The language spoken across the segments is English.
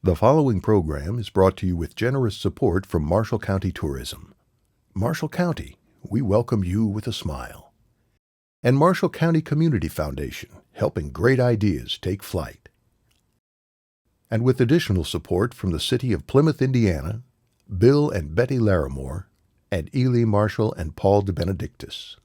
The following program is brought to you with generous support from Marshall County Tourism. Marshall County, we welcome you with a smile. And Marshall County Community Foundation, helping great ideas take flight. And with additional support from the City of Plymouth, Indiana, Bill and Betty Larimore, and Ely Marshall and Paul DeBenedictis.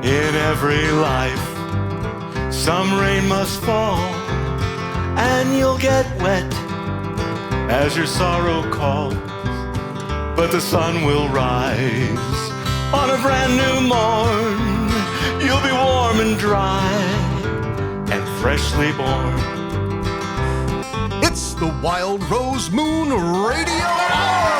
In every life, some rain must fall, and you'll get wet as your sorrow calls. But the sun will rise on a brand new morn. You'll be warm and dry and freshly born. It's the Wild Rose Moon Radio Hour!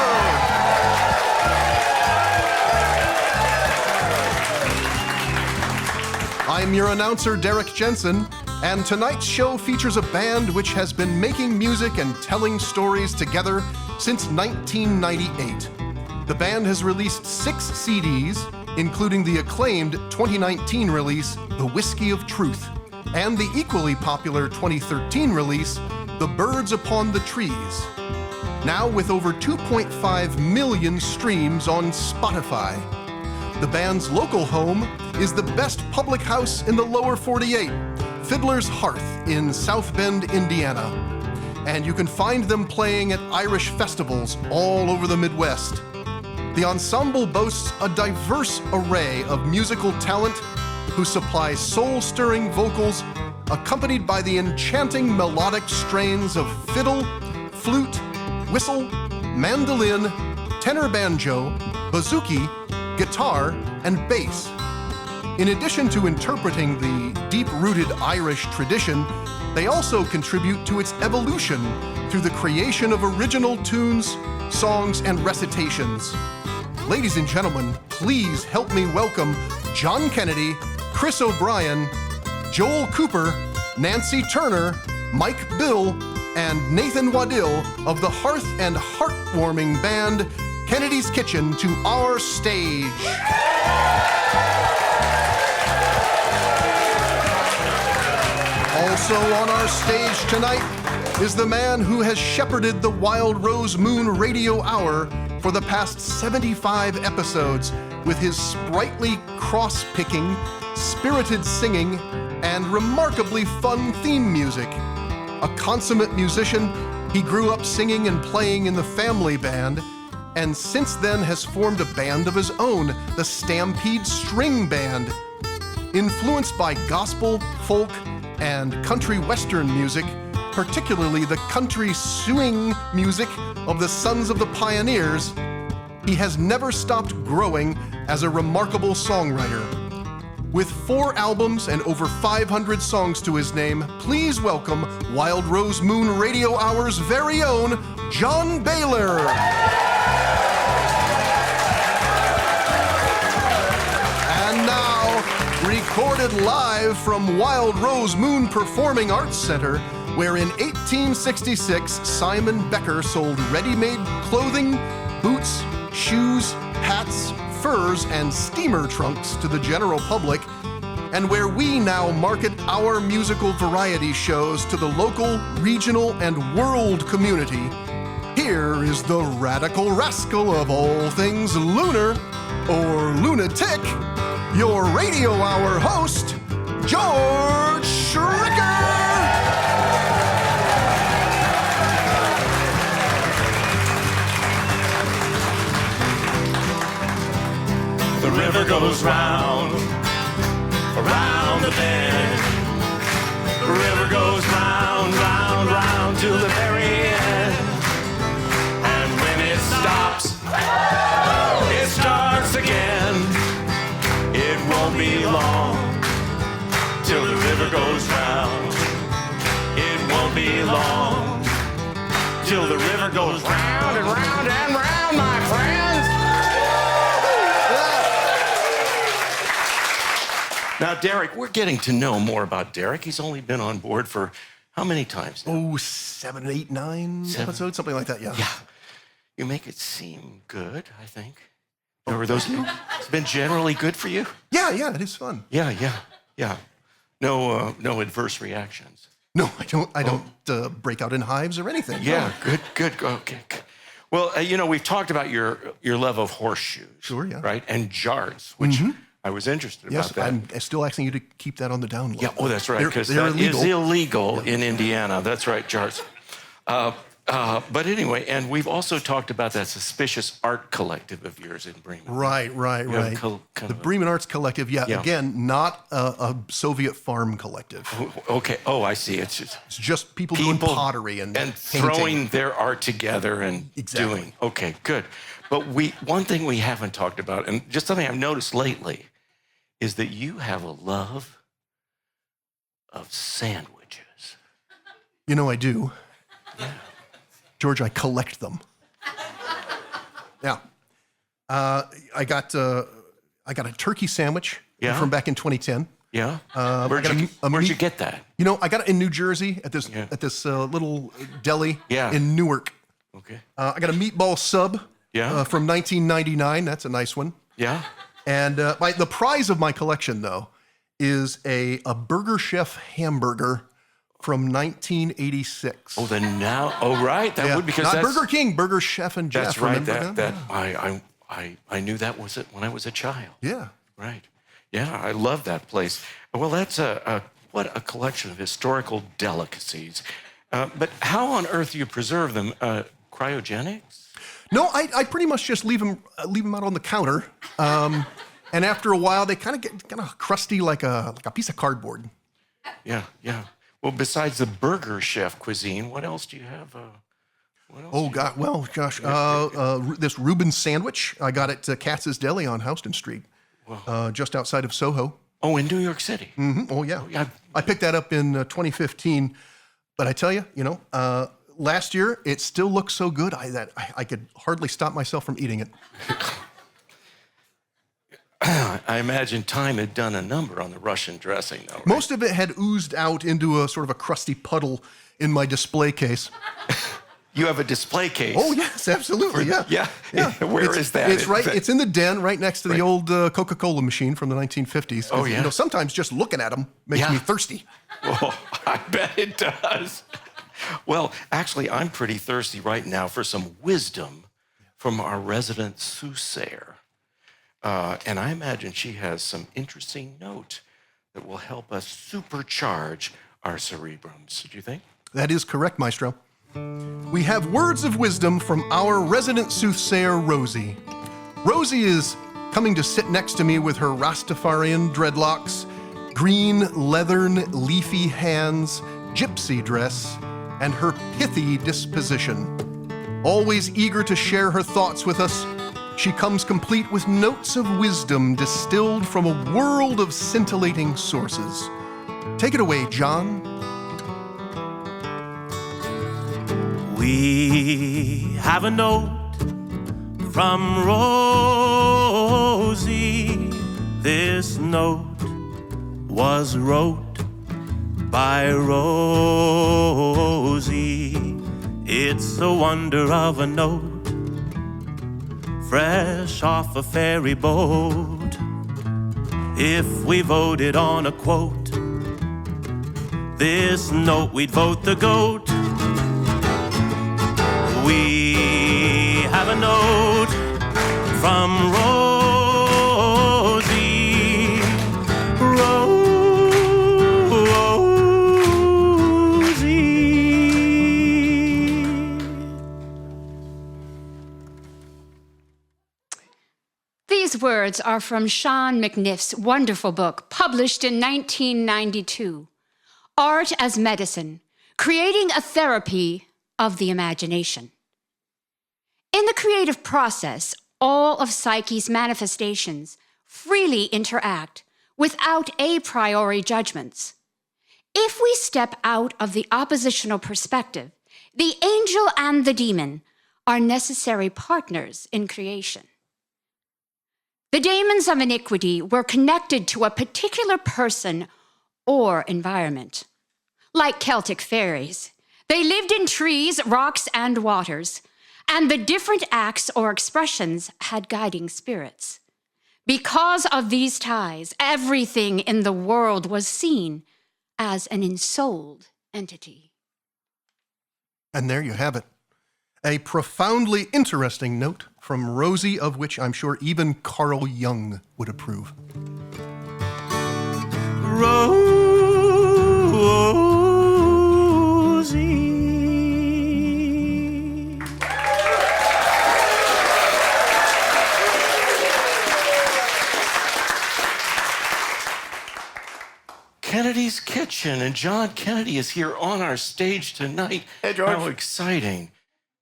I'm your announcer, Derek Jensen, and tonight's show features a band which has been making music and telling stories together since 1998. The band has released 6 CDs, including the acclaimed 2019 release, The Whiskey of Truth, and the equally popular 2013 release, The Birds Upon the Trees. Now with over 2.5 million streams on Spotify. The band's local home is the best public house in the lower 48, Fiddler's Hearth in South Bend, Indiana. And you can find them playing at Irish festivals all over the Midwest. The ensemble boasts a diverse array of musical talent who supply soul-stirring vocals accompanied by the enchanting melodic strains of fiddle, flute, whistle, mandolin, tenor banjo, bouzouki, guitar, and bass. In addition to interpreting the deep-rooted Irish tradition, they also contribute to its evolution through the creation of original tunes, songs, and recitations. Ladies and gentlemen, please help me welcome John Kennedy, Chris O'Brien, Joel Cooper, Nancy Turner, Mike Bill, and Nathan Waddell of the hearth and heartwarming band Kennedy's Kitchen to our stage. Also on our stage tonight is the man who has shepherded the Wild Rose Moon Radio Hour for the past 75 episodes with his sprightly cross-picking, spirited singing, and remarkably fun theme music. A consummate musician, he grew up singing and playing in the family band, and since then has formed a band of his own, the Stampede String Band. Influenced by gospel, folk, and country western music, particularly the country swing music of the Sons of the Pioneers, he has never stopped growing as a remarkable songwriter. With 4 albums and over 500 songs to his name, please welcome Wild Rose Moon Radio Hour's very own John Bahler. And now, recorded live from Wild Rose Moon Performing Arts Center, where in 1866 Simon Becker sold ready-made clothing, boots, shoes, hats, furs, and steamer trunks to the general public, and where we now market our musical variety shows to the local, regional, and world community, here is the radical rascal of all things lunar, or lunatic, your radio hour host, George Schricker! The river goes round, around the bend. The river goes round, round, round to the very end. And when it stops, it starts again. It won't be long till the river goes round. It won't be long till the river goes round and round and round, my friends. Now, Derek, we're getting to know more about Derek. He's only been on board for How many times now? Oh, 7, 8, 9 episodes, something like that, yeah. Yeah. You make it seem good, I think. Or those, it's been generally good for you? Yeah, it is fun. Yeah. No adverse reactions. No, I don't break out in hives or anything. Yeah, no. good. Okay. Well, we've talked about your love of horseshoes. Sure, yeah. Right? And jards, which I was interested about that. I'm still asking you to keep that on the down low. Yeah, that's right, because they're that illegal. is illegal in Indiana. That's right, jards. But anyway, and we've also talked about that suspicious art collective of yours in Bremen. Right. The Bremen Arts Collective, yeah, again, not a Soviet farm collective. Okay, I see. It's just people doing pottery and throwing their art together and doing. Okay, good. But one thing we haven't talked about, and just something I've noticed lately, is that you have a love of sandwiches. I do. Yeah. George, I collect them. Yeah. I got a turkey sandwich from back in 2010. Yeah. Where'd you get that? I got it in New Jersey at this little deli in Newark. Okay. I got a meatball sub from 1999. That's a nice one. Yeah. And the prize of my collection, though, is a Burger Chef hamburger from 1986. Oh, then now, right, that would, because not that's Burger King, Burger Chef and Jeff. That's right. Remember I knew that was it when I was a child. Yeah. Right. Yeah, I love that place. Well, that's what a collection of historical delicacies. But how on earth do you preserve them? Cryogenics? No, I pretty much just leave them out on the counter, and after a while they kind of get kind of crusty like a piece of cardboard. Yeah. Well, besides the Burger Chef cuisine, what else do you have? Gosh, this Reuben sandwich I got at Katz's Deli on Houston Street, just outside of Soho. Oh, in New York City. Mm-hmm. Oh yeah. I picked that up in 2015, but I tell you, last year it still looks so good I could hardly stop myself from eating it. I imagine time had done a number on the Russian dressing, though. Right? Most of it had oozed out into a sort of a crusty puddle in my display case. You have a display case? Oh, yes, absolutely, yeah. Where is that? It's in the den right next to the old Coca-Cola machine from the 1950s. Oh, yeah? Sometimes just looking at them makes me thirsty. Oh, I bet it does. Well, actually, I'm pretty thirsty right now for some wisdom from our resident soothsayer. And I imagine she has some interesting note that will help us supercharge our cerebrums. Do you think? That is correct, Maestro. We have words of wisdom from our resident soothsayer, Rosie. Rosie is coming to sit next to me with her Rastafarian dreadlocks, green leathern leafy hands, gypsy dress, and her pithy disposition. Always eager to share her thoughts with us, she comes complete with notes of wisdom distilled from a world of scintillating sources. Take it away, John. We have a note from Rosie. This note was wrote by Rosie. It's a wonder of a note, fresh off a ferry boat. If we voted on a quote, this note we'd vote the GOAT. We have a note from Rosie. These words are from Sean McNiff's wonderful book, published in 1992, Art as Medicine, Creating a Therapy of the Imagination. In the creative process, all of psyche's manifestations freely interact without a priori judgments. If we step out of the oppositional perspective, the angel and the demon are necessary partners in creation. The daemons of iniquity were connected to a particular person or environment. like Celtic fairies. They lived in trees, rocks, and waters, and the different acts or expressions had guiding spirits. Because of these ties, everything in the world was seen as an ensouled entity. And there you have it. A profoundly interesting note from Rosie, of which I'm sure even Carl Jung would approve. Rosie. Kennedy's Kitchen, and John Kennedy is here on our stage tonight. Hey, George. How exciting.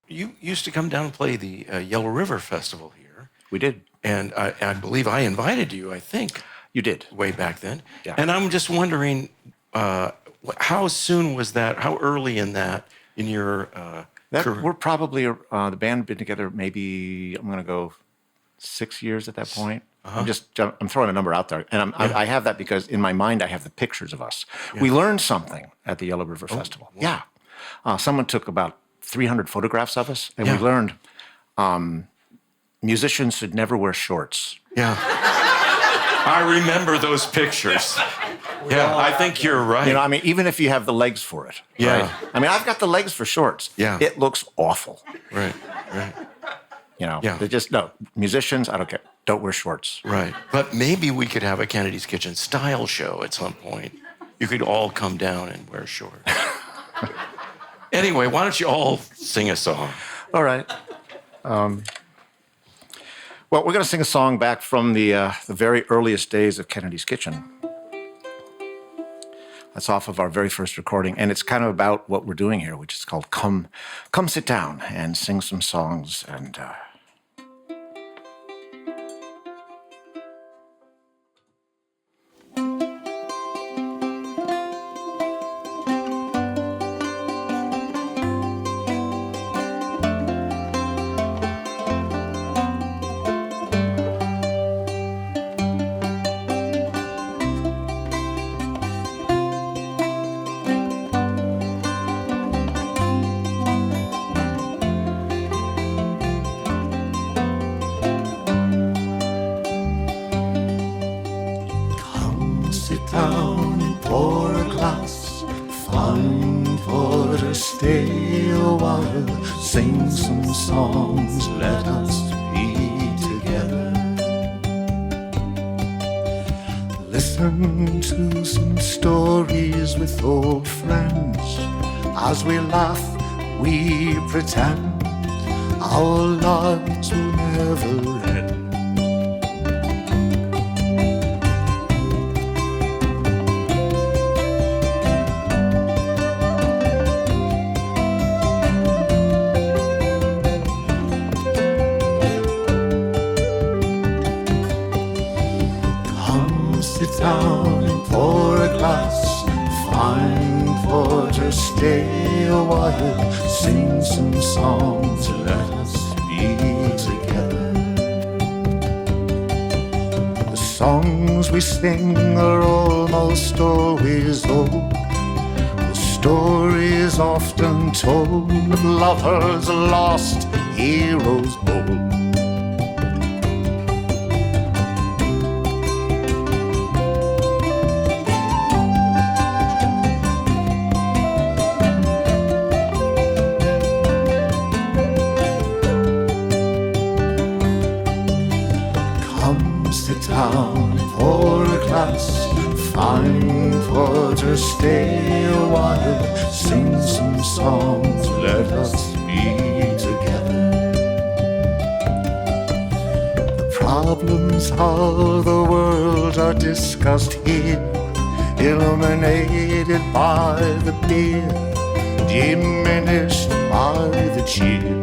You used to come down and play the Yellow River Festival here. We did. And I believe I invited you, I think. You did. Way back then. Yeah. And I'm just wondering, how soon was that? How early in your career? We're probably, the band had been together maybe, I'm going to go 6 years at that point. I'm throwing a number out there. And I have that because in my mind, I have the pictures of us. Yeah. We learned something at the Yellow River Festival. Wow. Yeah. Someone took about 300 photographs of us, and we learned musicians should never wear shorts. Yeah. I remember those pictures. Yeah, I think you're right. You know, I mean, even if you have the legs for it. Yeah. Right? I mean, I've got the legs for shorts. Yeah. It looks awful. Right. You know, Yeah. they just, no, musicians, I don't care. Don't wear shorts. Right. But maybe we could have a Kennedy's Kitchen style show at some point. You could all come down and wear shorts. Anyway, why don't you all sing a song? All right. Well, we're going to sing a song back from the very earliest days of Kennedy's Kitchen. That's off of our very first recording, and it's kind of about what we're doing here, which is called Come Sit Down and Sing Some Songs. And Down and pour a glass, fine porter, stay a while, sing some songs, let us be together. Listen to some stories with old friends. As we laugh, we pretend our lives will never end. Sit down and pour a glass, fine porter, stay a while, sing some songs, let us be together. The songs we sing are almost always old. The stories often told of lovers lost, heroes bold. Sit down, pour a glass, fine porter, stay a while, sing some songs, let us be together. The problems of the world are discussed here, illuminated by the beer, diminished by the cheer.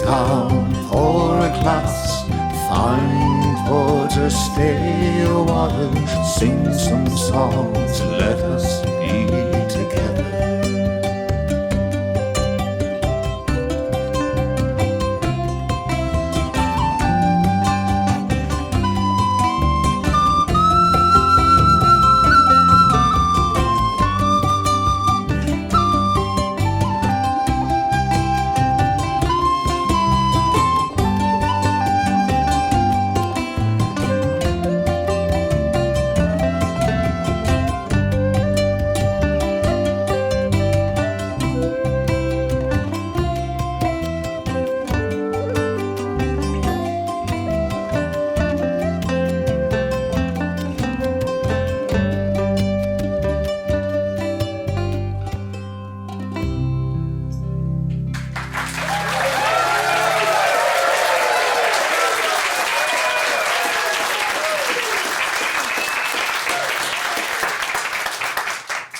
town or a class, find porter, stay a while, sing some songs, let us be together.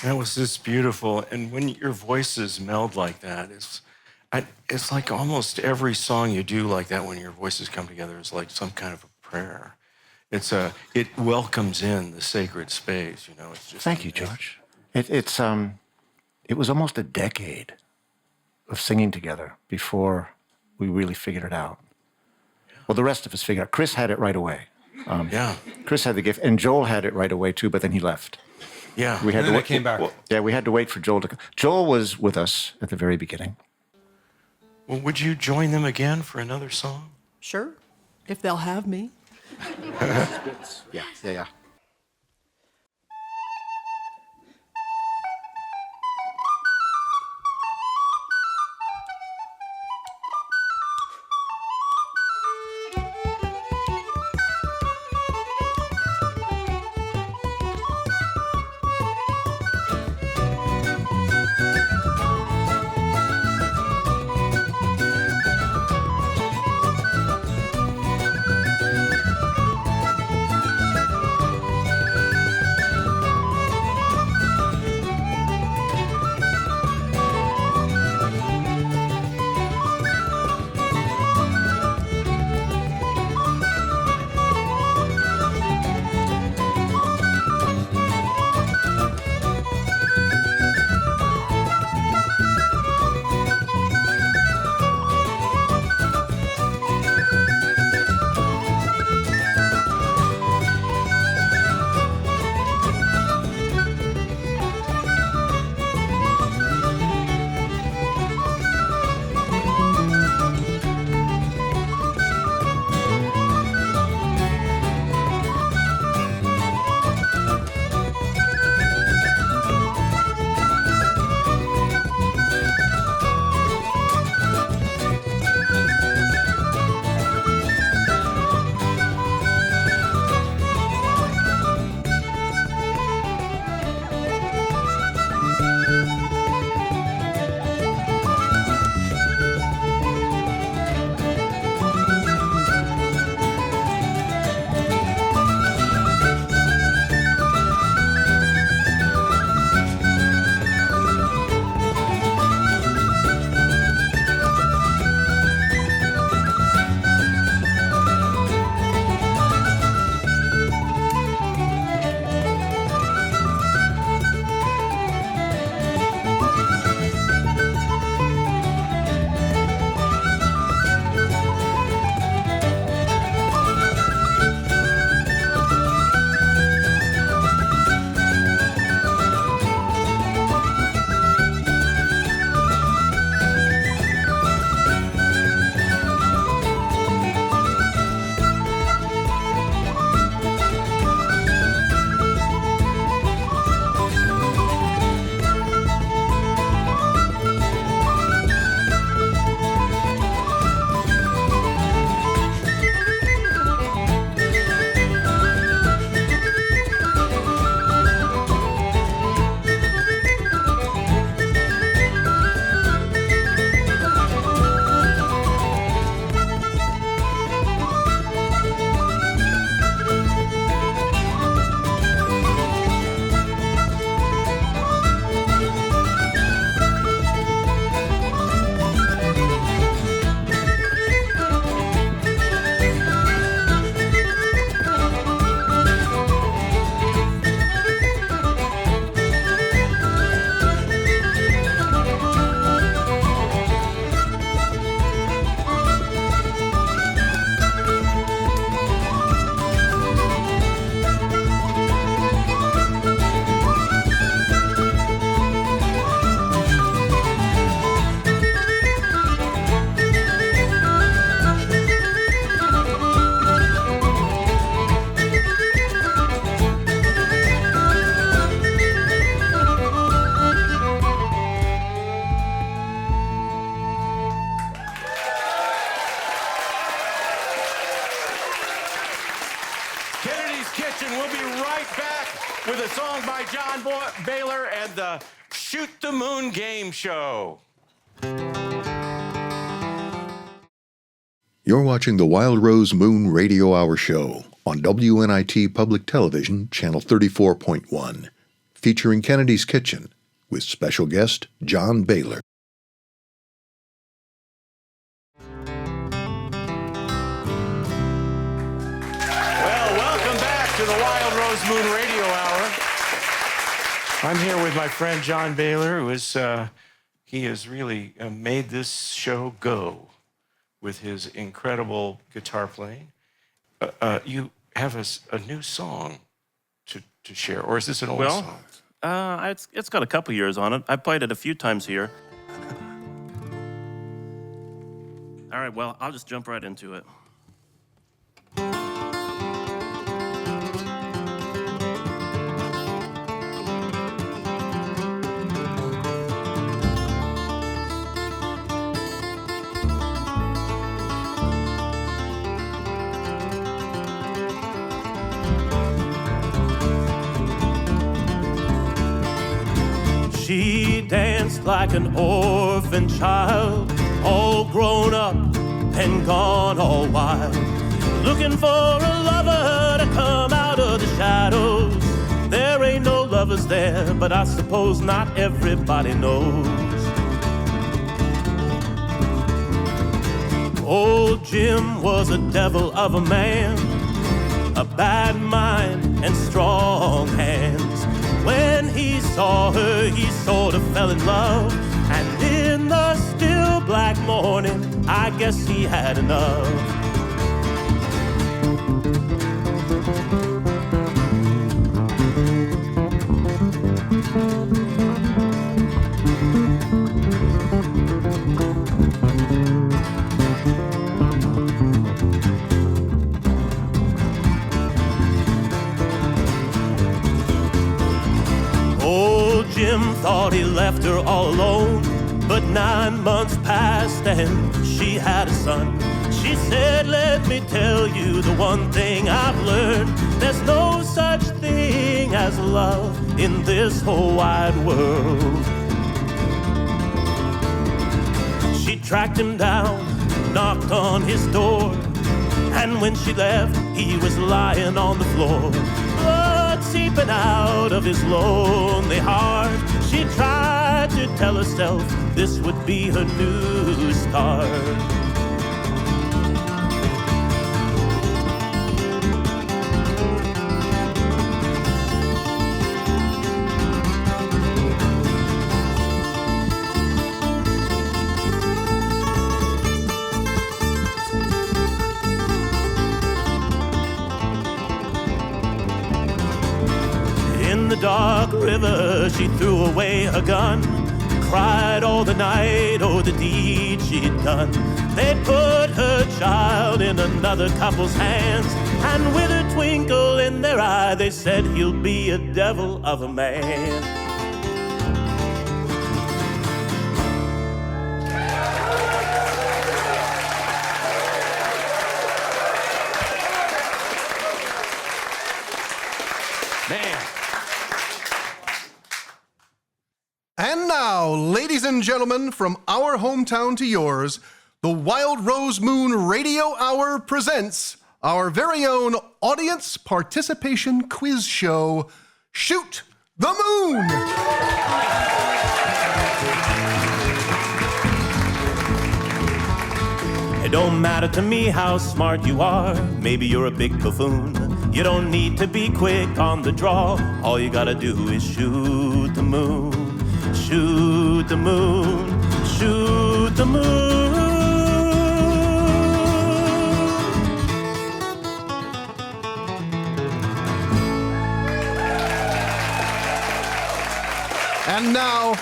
That was just beautiful. And when your voices meld like that, it's like almost every song you do like that when your voices come together is like some kind of a prayer. It welcomes in the sacred space, you know. It's just Thank you, George. It was almost a decade of singing together before we really figured it out. Well, the rest of us figured out. Chris had it right away. Chris had the gift, and Joel had it right away too, but then he left. Yeah. We had And then it came back. we had to wait for Joel to come. Joel was with us at the very beginning. Well, would you join them again for another song? Sure, if they'll have me. Yeah. with a song by John Bahler and the Shoot the Moon Game Show. You're watching the Wild Rose Moon Radio Hour Show on WNIT Public Television, Channel 34.1, featuring Kennedy's Kitchen with special guest John Bahler. Well, welcome back to the Wild Rose Moon Radio Hour. I'm here with my friend John Bahler, who is he has really made this show go with his incredible guitar playing. You have a new song to share, or is this an old song? It's got a couple years on it. I've played it a few times here. All right, well, I'll just jump right into it. She danced like an orphan child, all grown up and gone all wild, looking for a lover to come out of the shadows. There ain't no lovers there, but I suppose not everybody knows. Old Jim was a devil of a man, a bad mind and strong hands. When he saw her, he sort of fell in love, and in the still black morning, I guess he had enough. Jim thought he left her all alone, but 9 months passed and she had a son. She said, let me tell you the one thing I've learned. There's no such thing as love in this whole wide world. She tracked him down, knocked on his door, and when she left, he was lying on the floor. Blood seeping out of his lonely heart. She tried to tell herself this would be her new start. In the dark river, she threw away her gun, cried all the night, oh, the deed she'd done. They put her child in another couple's hands, and with a twinkle in their eye, they said he'll be a devil of a man. And now, ladies and gentlemen, from our hometown to yours, the Wild Rose Moon Radio Hour presents our very own audience participation quiz show, Shoot the Moon! It don't matter to me how smart you are, maybe you're a big buffoon. You don't need to be quick on the draw, all you gotta do is shoot the moon. Shoot the moon, shoot the moon. And now,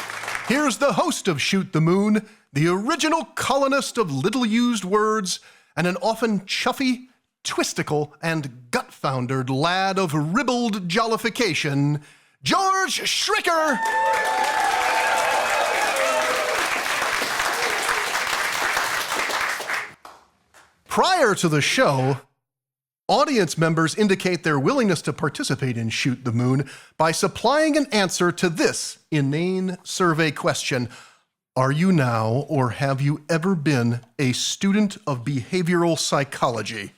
here's the host of Shoot the Moon, the original colonist of little-used words, and an often chuffy, twistical, and gut-foundered lad of ribald jollification, George Schricker! Prior to the show, Audience members indicate their willingness to participate in Shoot the Moon by supplying an answer to this inane survey question. Are you now, or have you ever been, a student of behavioral psychology?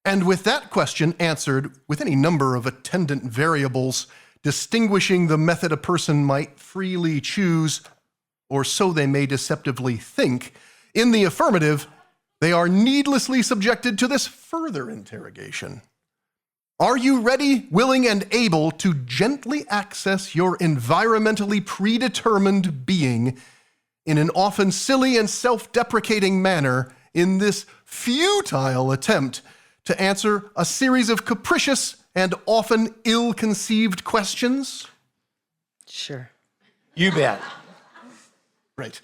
And with that question answered with any number of attendant variables, distinguishing the method a person might freely choose, or so they may deceptively think, in the affirmative, they are needlessly subjected to this further interrogation. Are you ready, willing, and able to gently access your environmentally predetermined being in an often silly and self-deprecating manner in this futile attempt to answer a series of capricious and often ill-conceived questions? Sure. You bet. Right.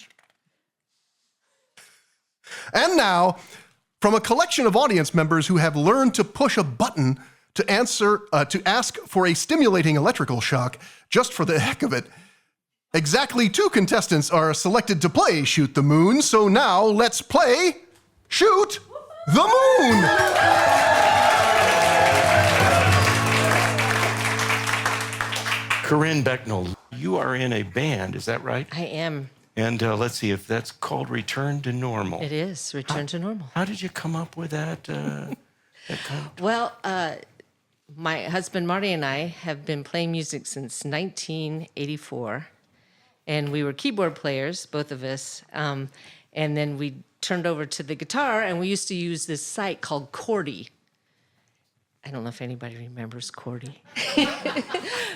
And now, from a collection of audience members who have learned to push a button to ask for a stimulating electrical shock just for the heck of it, exactly 2 contestants are selected to play Shoot the Moon. So now let's play Shoot the Moon. Corinne Becknell, you are in a band, is that right? I am. And let's see if that's called Return to Normal. It is Return to Normal. How did you come up with that? That kind of... Well, my husband Marty and I have been playing music since 1984, and we were keyboard players, both of us. And then we turned over to the guitar, and we used to use this site called Chordy. I don't know if anybody remembers Chordy.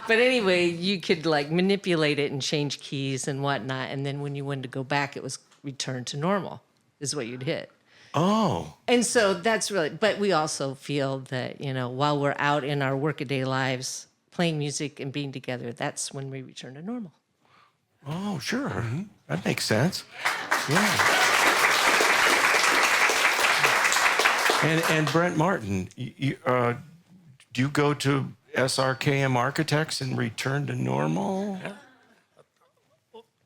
But anyway, you could like manipulate it and change keys and whatnot. And then when you wanted to go back, it was Return to Normal is what you'd hit. Oh. And so that's really, but we also feel that, you know, while we're out in our workaday lives, playing music and being together, that's when we return to normal. Oh, sure. Mm-hmm. That makes sense. Yeah. And Brent Martin, do you go to SRKM Architects and return to normal? Yeah.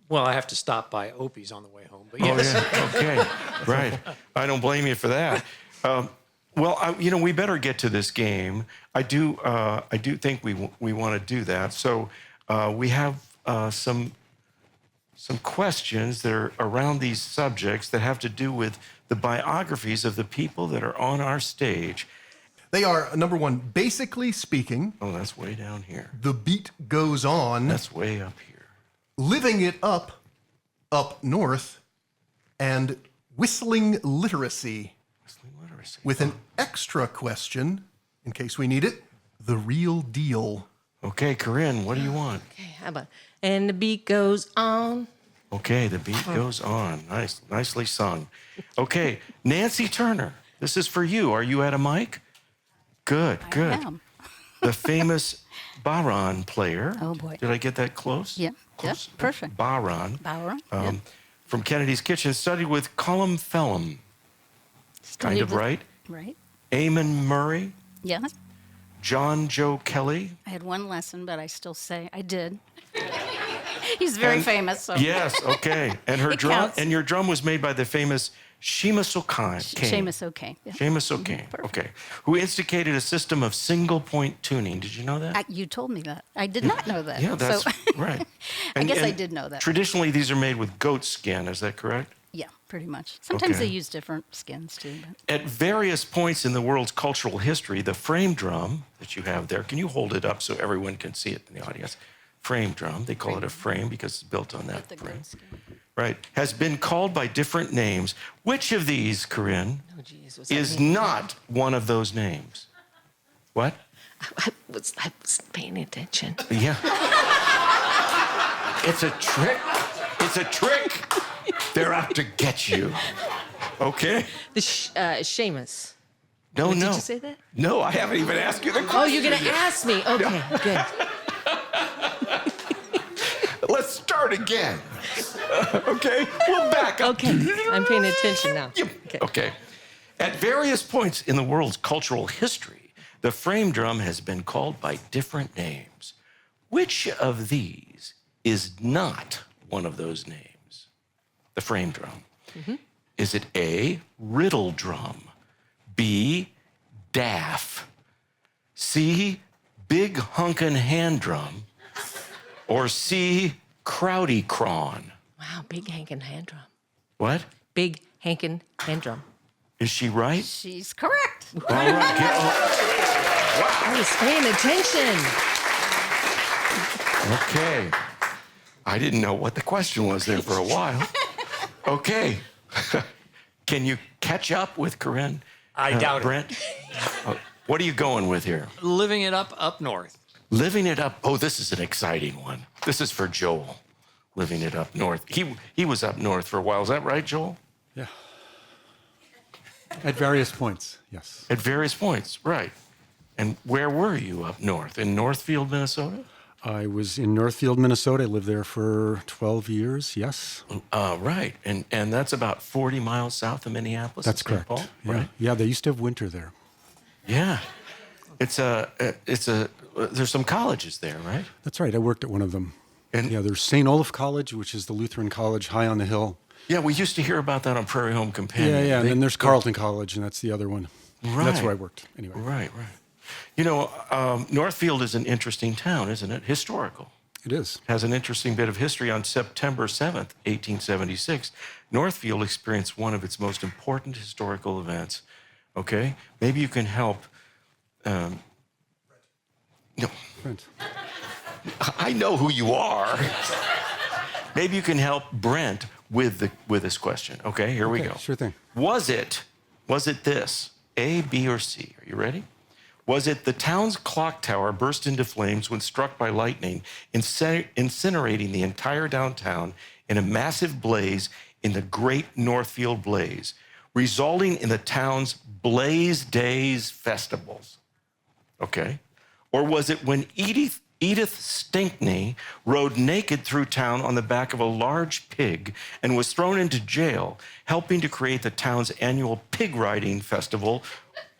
Well, I have to stop by Opie's on the way home, but Oh, yes. yeah. Okay, right. I don't blame you for that. Well, we better get to this game. I do think we want to do that. So we have some questions that are around these subjects that have to do with the biographies of the people that are on our stage. They are, number one, basically speaking. Oh, that's way down here. The Beat Goes On. That's way up here. Living It Up north, and Whistling Literacy. Whistling literacy. With an extra question, in case we need it, The Real Deal. Okay, Corinne, what do you want? Okay, how about, and the beat goes on. Okay, the beat goes on. Nice, nicely sung. Okay, Nancy Turner, this is for you. Are you at a mic? Good, good. I am. The famous Baron player. Oh, boy. Did I get that close? Yeah, Close? yeah, perfect. Baron. Baron, From Kennedy's Kitchen, studied with Colum Phelan. Kind of right. Right. Eamon Murray. Yeah. John Joe Kelly. I had one lesson, but I still say I did. He's very famous. So. Yes, okay. And her It drum counts. and your drum was made by the famous Seamus O'Kane. Seamus O'Kane. Yeah. Seamus O'Kane. Perfect. Okay. Who instigated a system of single point tuning. Did you know that? You told me that. I did not know that. Yeah, that's so, right. I guess I and did know that. Traditionally, these are made with goat skin. Is that correct? Yeah, pretty much. Sometimes Okay. they use different skins too. But. At various points in the world's cultural history, the frame drum that you have there, can you hold it up so everyone can see it in the audience? Frame drum, they call it a frame because it's built on that The frame. goat skin. Right, has been called by different names. Which of these, Corinne, Oh, geez, what's that is mean? not one of those names? What? I was paying attention. Yeah. It's a trick. It's a trick. They're out to get you. Okay? The Seamus. No, Did no. you say that? No, I haven't even asked you the question. Oh, you're going to ask me. Okay, good. Let's start again. Okay? We'll back up. Okay, I'm paying attention now. Okay. At various points in the world's cultural history, the frame drum has been called by different names. Which of these is not one of those names? The frame drum. Mm-hmm. Is it A, riddle drum, B, daff? C, big hunkin' hand drum, or C, crowdy crawn? Wow, big hankin' hand drum. What? Big hankin' hand drum. Is she right? She's correct. All right. I was paying attention. Okay. I didn't know what the question was there for a while. Okay. Can you catch up with Corinne? I doubt Brent? What are you going with here? it. Living it up north. Living it up. Oh, this is an exciting one. This is for Joel. Living it up north. He was up north for a while. Is that right, Joel? Yeah. At various points, yes. At various points, right. And where were you up north? In Northfield, Minnesota? I was in Northfield, Minnesota. I lived there for 12 years, yes. Right. And that's about 40 miles south of Minneapolis. That's St. correct. Paul, Yeah. right? Yeah, they used to have winter there. Yeah. There's some colleges there, right? That's right. I worked at one of them. And yeah, there's St. Olaf College, which is the Lutheran college high on the hill. yeah, we used to hear about that on Prairie Home Companion. Yeah, and then there's Carleton College, and that's the other one. Right. That's where I worked, anyway. Right. You know, Northfield is an interesting town, isn't it? Historical. It is. Has an interesting bit of history. On September 7th, 1876, Northfield experienced one of its most important historical events. Okay? Maybe you can help. No. Brent. I know who you are. Maybe you can help Brent with this question. Okay, here we go. Sure thing. Was it this? A, B, or C? Are you ready? Was it the town's clock tower burst into flames when struck by lightning, incinerating the entire downtown in a massive blaze in the Great Northfield Blaze, resulting in the town's Blaze Days festivals? Okay. Or was it when Edith Stinkney rode naked through town on the back of a large pig and was thrown into jail, helping to create the town's annual pig riding festival,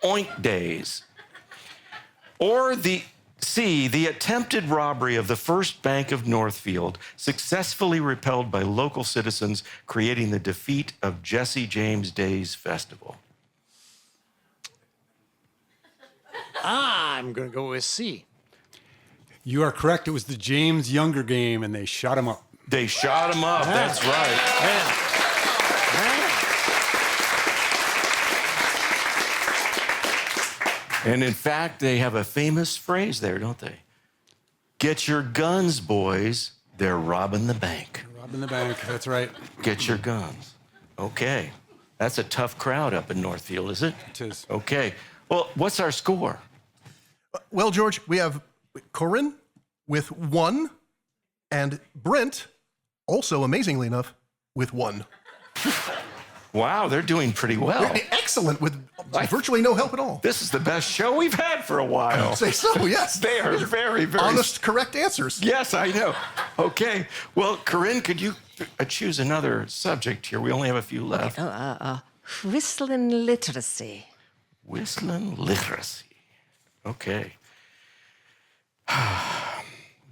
Oink Days? Or the attempted robbery of the First Bank of Northfield, successfully repelled by local citizens, creating the defeat of Jesse James Days Festival? I'm going to go with C. You are correct. It was the James Younger game, and they shot him up. They shot him up. That's right. Yeah. And in fact, they have a famous phrase there, don't they? Get your guns, boys. They're robbing the bank. Robbing the bank. That's right. Get your guns. Okay. That's a tough crowd up in Northfield, is it? It is. Okay. Well, what's our score? Well, George, we have Corinne with 1, and Brent, also amazingly enough, with 1. Wow, they're doing pretty well. Excellent, with virtually no help at all. This is the best show we've had for a while. I'd say so, yes. They are very, very honest, correct answers. Yes, I know. Okay. Well, Corinne, could you choose another subject here? We only have a few left. Whistling literacy. Whistling literacy. Okay.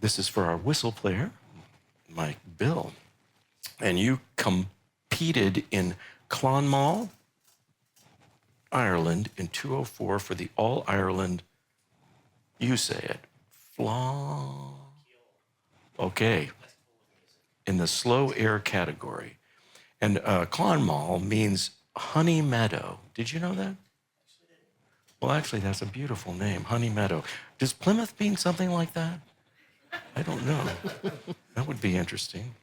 This is for our whistle player, Mike Bill. And you competed in Clonmel, Ireland in 2004 for the All-Ireland, you say it, okay, in the slow air category. And Clonmel means honey meadow. Did you know that? Well, actually, that's a beautiful name, Honey Meadow. Does Plymouth mean something like that? I don't know. That would be interesting.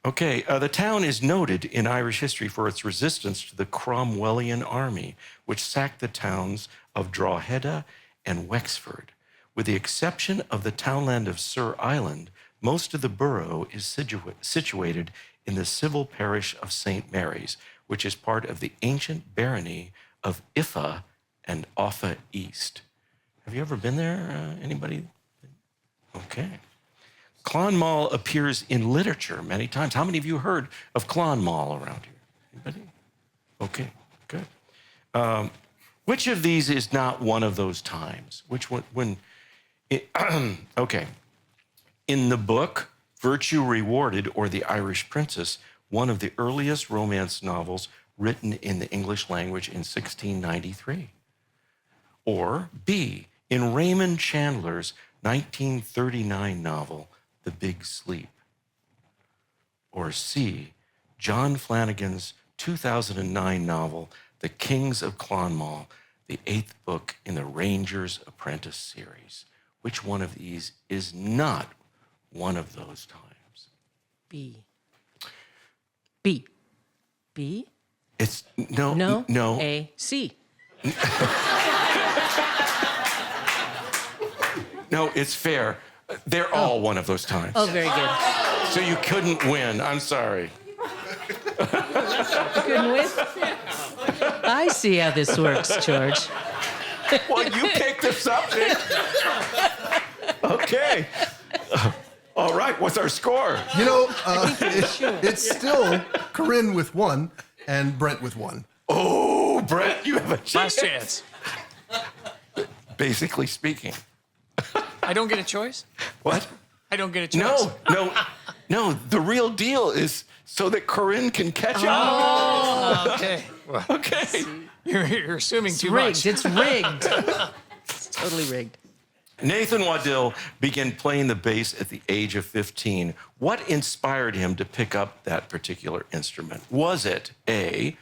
Okay, the town is noted in Irish history for its resistance to the Cromwellian army, which sacked the towns of Drogheda and Wexford. With the exception of the townland of Sur Island, most of the borough is situated in the civil parish of St. Mary's, which is part of the ancient barony of Iffa and Offa East. Have you ever been there, anybody? Okay. Clonmel appears in literature many times. How many of you heard of Clonmel around here? Anybody? Okay, good. Which of these is not one of those times? Which one? Okay. In the book, Virtue Rewarded, or The Irish Princess, one of the earliest romance novels written in the English language in 1693. Or B, in Raymond Chandler's 1939 novel, The Big Sleep? Or C, John Flanagan's 2009 novel, The Kings of Clonmel, the 8th book in the Ranger's Apprentice series? Which one of these is not one of those times? B. B. B? It's no. A. C. No, it's fair. They're all one of those times. Oh, very good. So you couldn't win. I'm sorry. Couldn't win? I see how this works, George. Well, you picked the subject. Okay. All right, what's our score? You know, it's still Corinne with 1 and Brent with 1. Oh, Brent, you have a chance. Last chance. Basically speaking. I don't get a choice? What? I don't get a choice. No. The real deal is so that Corinne can catch up. Oh, okay. Well, Okay. you're assuming It's too rigged. much. It's rigged. It's totally rigged. Nathan Waddell began playing the bass at the age of 15. What inspired him to pick up that particular instrument? Was it A,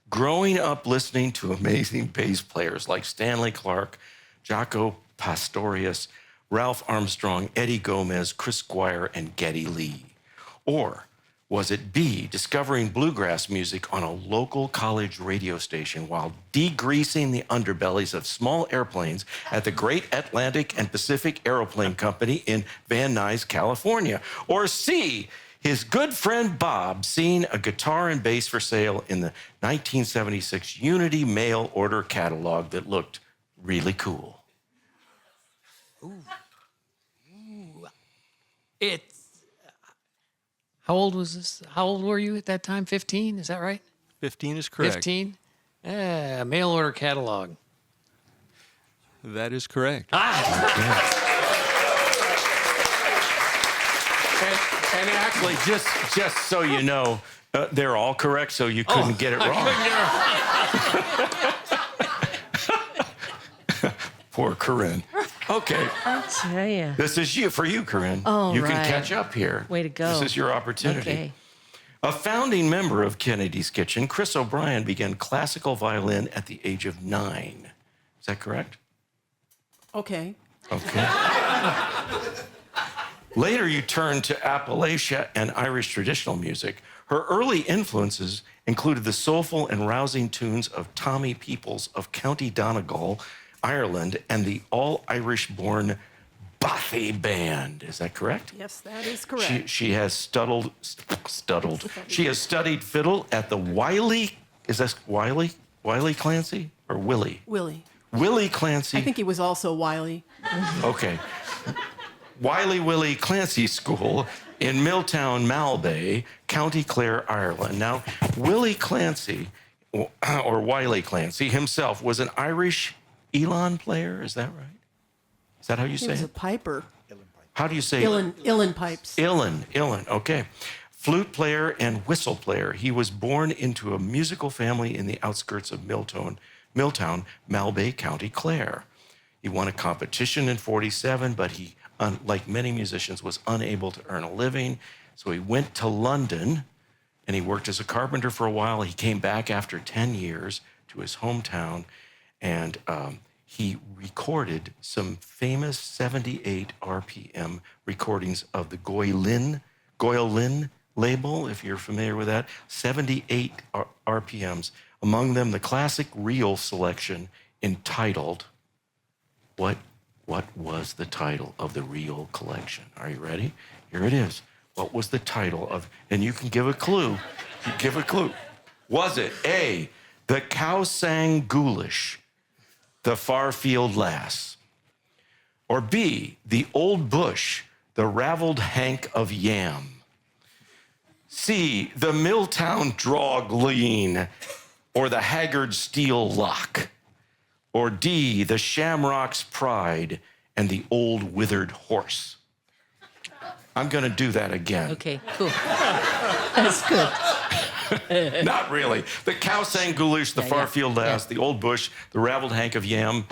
growing up listening to amazing bass players like Stanley Clarke, Jaco Pastorius, Ralph Armstrong, Eddie Gomez, Chris Squire, and Geddy Lee? Or was it B, discovering bluegrass music on a local college radio station while degreasing the underbellies of small airplanes at the Great Atlantic and Pacific Aeroplane Company in Van Nuys, California? Or C, his good friend Bob seeing a guitar and bass for sale in the 1976 Unity mail order catalog that looked really cool? It's. How old was this? How old were you at that time? 15? Is that right? 15 is correct. 15? Mail order catalog. That is correct. And actually, just so you know, they're all correct, so you couldn't get it wrong. Poor Corinne. Okay. I tell you. This is for you, Corinne. Oh, you can right. catch up here. Way to go. This is your opportunity. Okay. A founding member of Kennedy's Kitchen, Chris O'Brien began classical violin at the age of 9. Is that correct? Okay. Okay. Later, you turned to Appalachia and Irish traditional music. Her early influences included the soulful and rousing tunes of Tommy Peoples of County Donegal, Ireland, and the all-Irish-born Bothy Band. Is that correct? Yes, that is correct. She has studied fiddle at the Wiley. Is that Wiley Clancy or Willie? Willie Clancy. I think he was also Wiley. Okay. Willie Clancy School in Milltown, Malbay, County Clare, Ireland. Now, Willie Clancy, or Wiley Clancy himself, was an Irish Elon player. Is that right? Is that how you He say was a it? piper. How do you say Uilleann pipes. Uilleann, okay. Flute player and whistle player. He was born into a musical family in the outskirts of Milltown, Malbay County, Clare. He won a competition in '47, but he, like many musicians, was unable to earn a living. So he went to London and he worked as a carpenter for a while. He came back after 10 years to his hometown and he recorded some famous 78 RPM recordings of the Goylin label, if you're familiar with that. 78 RPMs. Among them, the classic reel selection entitled, what was the title of the reel collection? Are you ready? Here it is. What was the title of, and you can give a clue. Was it A, The Cow Sang Ghoulish, The Farfield Lass? Or B, The Old Bush, The Ravelled Hank of Yam? C, The Milltown Drog Lean, or The Haggard Steel Lock? Or D, The Shamrock's Pride and The Old Withered Horse? I'm going to do that again. Okay, cool. That's good. Not really. The Cow Sang Ghoulish, The Farfield Lass, The Old Bush, The Ravelled Hank of Yam.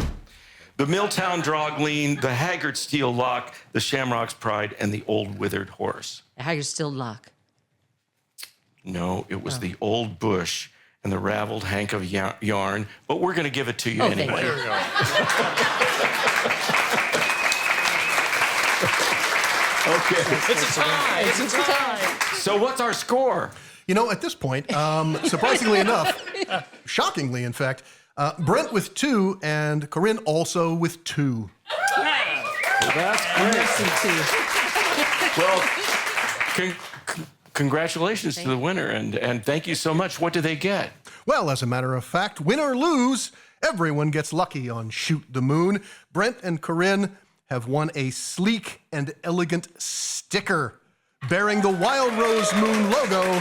The Milltown Drogleen, the Haggard Steel Lock, the Shamrock's Pride, and the Old Withered Horse. How you're still lock. No, it was the Old Bush and the Raveled Hank of Yarn, but we're going to give it to you Oh, anyway. thank you. There you go. Okay. It's a tie. It's a tie. So what's our score? You know, at this point, surprisingly enough, shockingly, in fact, Brent with 2 and Corinne also with 2. That's great. Well, congratulations to the winner, and thank you so much. What do they get? Well, as a matter of fact, win or lose, everyone gets lucky on Shoot the Moon. Brent and Corinne have won a sleek and elegant sticker bearing the Wild Rose Moon logo,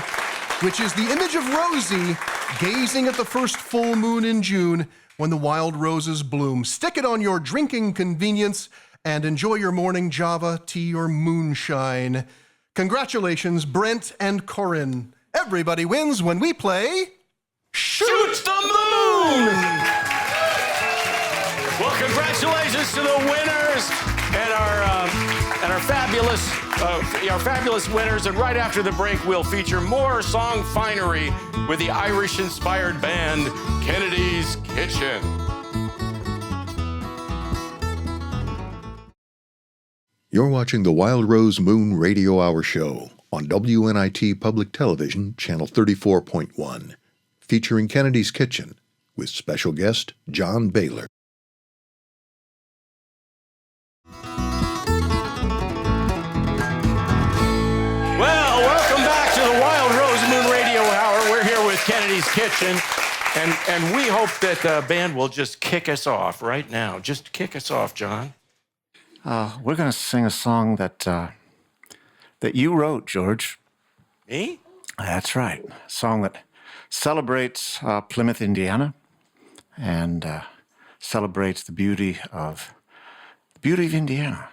which is the image of Rosie gazing at the first full moon in June when the wild roses bloom. Stick it on your drinking convenience and enjoy your morning Java, tea, or moonshine. Congratulations, Brent and Corinne. Everybody wins when we play Shoot the Moon! Well, congratulations to the winners and our fabulous winners. And right after the break, we'll feature more song finery with the Irish-inspired band Kennedy's Kitchen. You're watching the Wild Rose Moon Radio Hour Show on WNIT Public Television, Channel 34.1, featuring Kennedy's Kitchen with special guest John Bahler. Well, welcome back to the Wild Rose Moon Radio Hour. We're here with Kennedy's Kitchen, and we hope that the band will just kick us off right now. Just kick us off, John. We're going to sing a song that you wrote, George. Me? That's right. A song that celebrates Plymouth, Indiana, and celebrates the beauty of Indiana.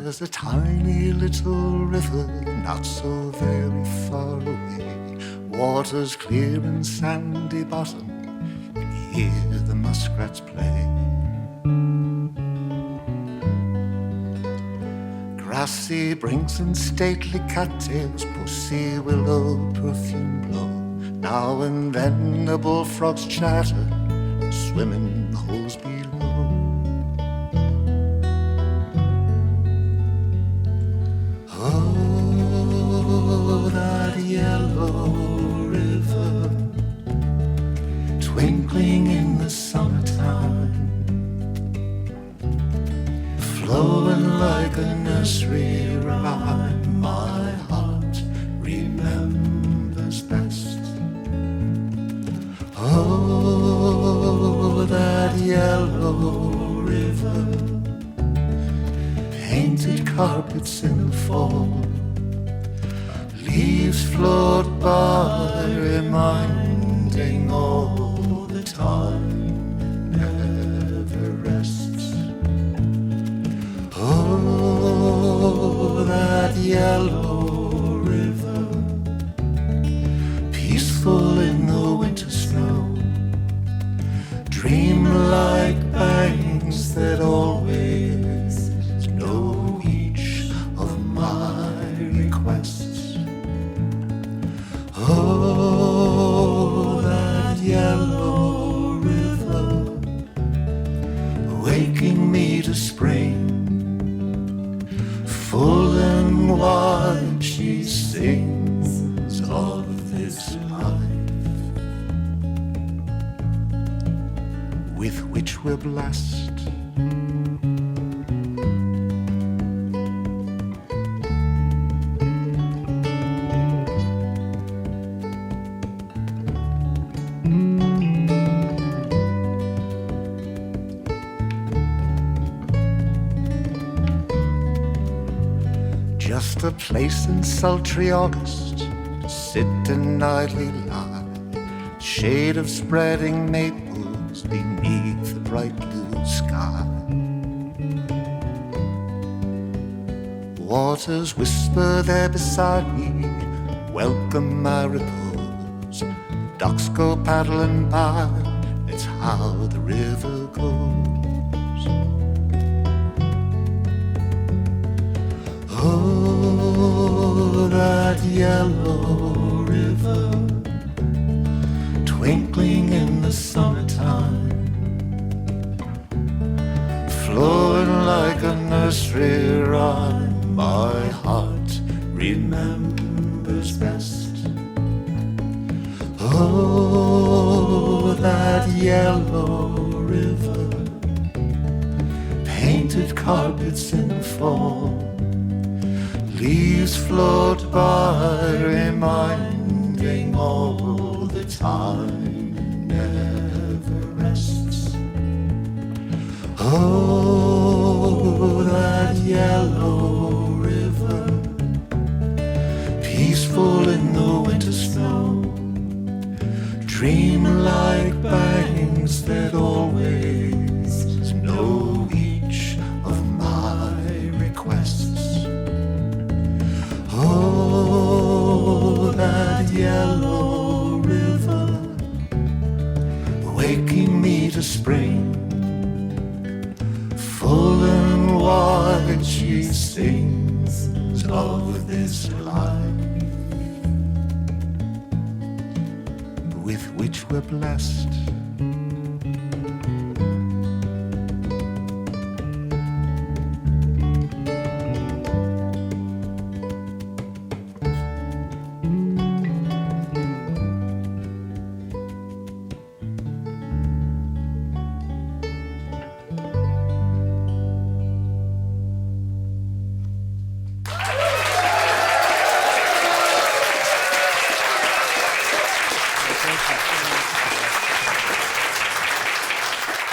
There's a tiny little river not so very far away. Water's clear and sandy bottom, and hear the muskrats play. Grassy brinks and stately cattails, pussy willow perfume blow. Now and then the bullfrogs chatter, and swim in the holes below. Oh, that yellow river, twinkling in the summertime, flowing like a nursery rhyme, my heart remembers best. Oh, that yellow river, painted carpets in the fall, leaves float by, reminding all the time never rests. Oh, that yellow river, peaceful in the winter snow, dream-like banks that always know each of my requests. Oh, that yellow river, waking me to spring, full and wide she sings of this life with which we're blessed. just a place in sultry August to sit and idly lie, shade of spreading maples beneath the bright blue sky. Waters whisper there beside me, welcome my repose. Ducks go paddling by, it's how the river goes. Oh, that yellow river, twinkling in the summertime, flowing like a nursery rhyme, my heart remembers best. Oh, that yellow river, painted carpets in fall, leaves float by, reminding all the time never rests. Oh, that yellow river, peaceful in the winter snow, dream like bangs that always know each of my requests. Oh, that yellow river, waking me to spring, full and wide she sings of this life with which we're blessed.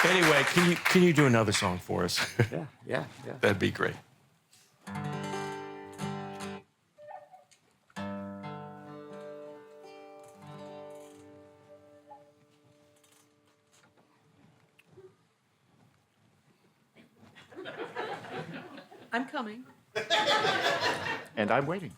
Anyway, can you do another song for us? Yeah. That'd be great. I'm coming. And I'm waiting.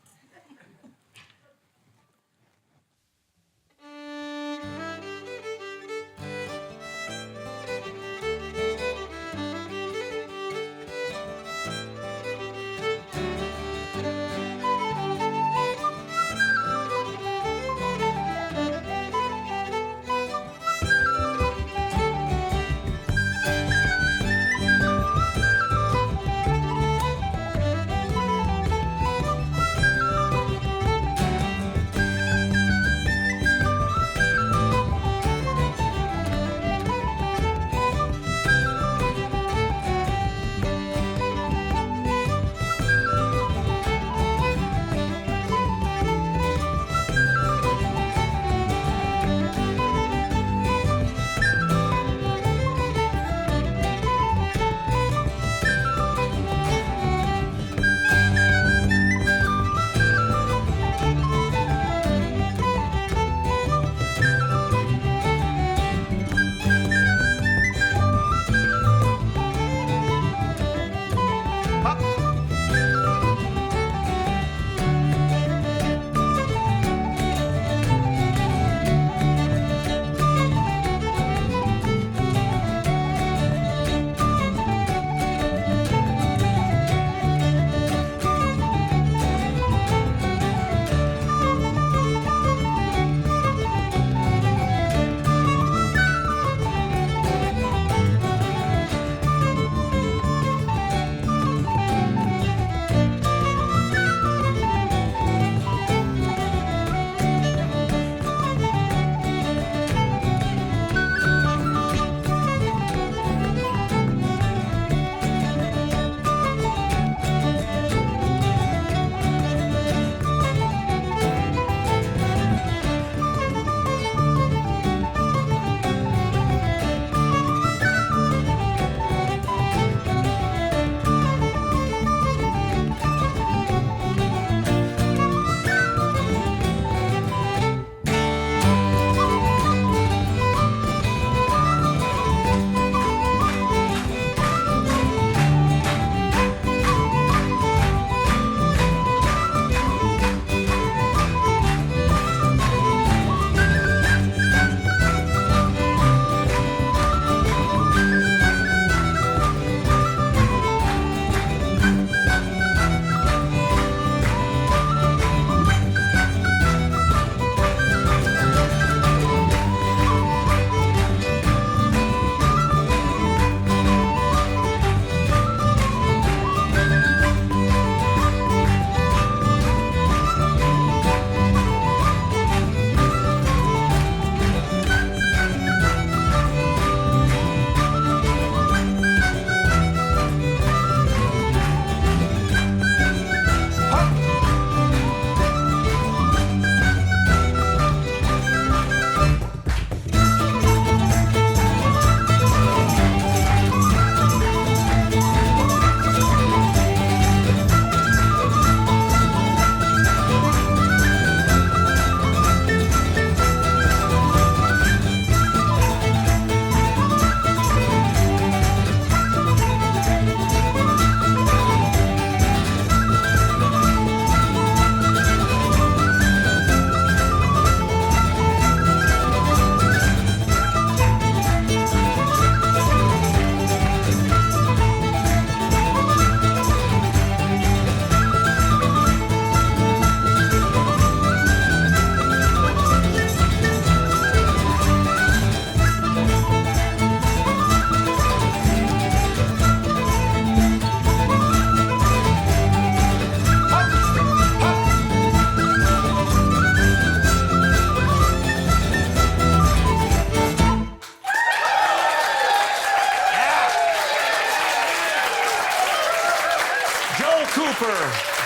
Cooper,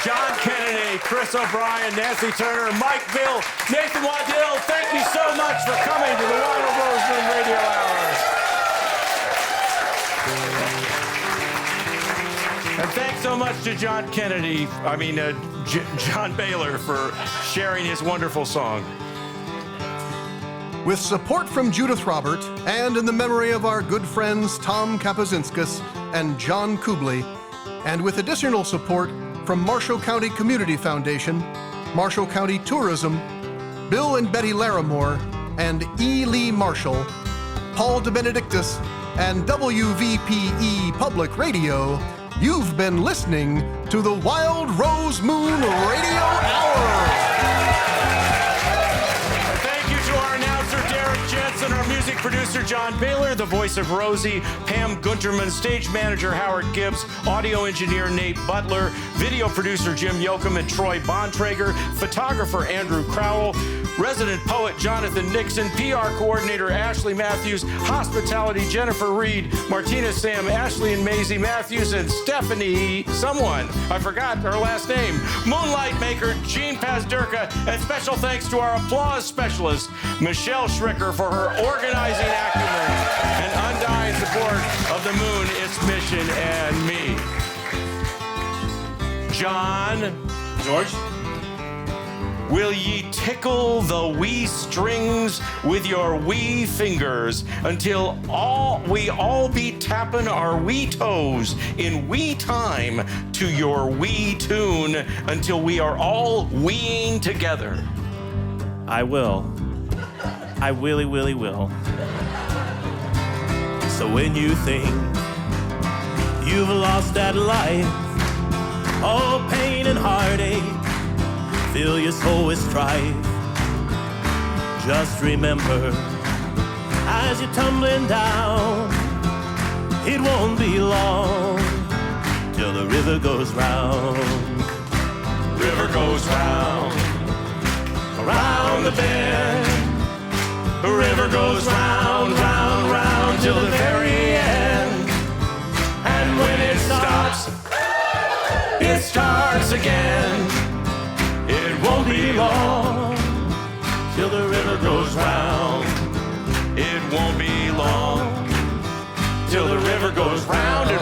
John Kennedy, Chris O'Brien, Nancy Turner, Mike Bill, Nathan Waddell, thank you so much for coming to the Wild Rose Moon Radio Hour. And thanks so much to John Bahler for sharing his wonderful song. With support from Judith Robert, and in the memory of our good friends Tom Kapazinskis and John Kubley, and with additional support from Marshall County Community Foundation, Marshall County Tourism, Bill and Betty Larimore, and E. Lee Marshall, Paul DeBenedictis, and WVPE Public Radio, you've been listening to the Wild Rose Moon Radio Hour. Derek Jensen, our music producer John Bahler, the voice of Rosie, Pam Gunterman, stage manager Howard Gibbs, audio engineer Nate Butler, video producer Jim Yoakum and Troy Bontrager, photographer Andrew Crowell, resident poet Jonathan Nixon, PR coordinator Ashley Matthews, hospitality Jennifer Reed, Martina Sam, Ashley and Maisie Matthews, and Stephanie someone. I forgot her last name. Moonlight maker Jean Pazderka, and special thanks to our applause specialist, Michelle Schricker, for her organizing acumen and undying support of the moon, its mission, and me. John. George? Will ye tickle the wee strings with your wee fingers until we all be tapping our wee toes in wee time to your wee tune until we are all weeing together? I will. I really, really will. So when you think you've lost that life, all pain and heartache fill your soul with strife, just remember, as you're tumbling down, it won't be long till the river goes round. River goes round, around the bend. The river goes round, round, round till the very end. And when it stops, it starts again. It won't be long till the river goes round. It won't be long till the river goes round and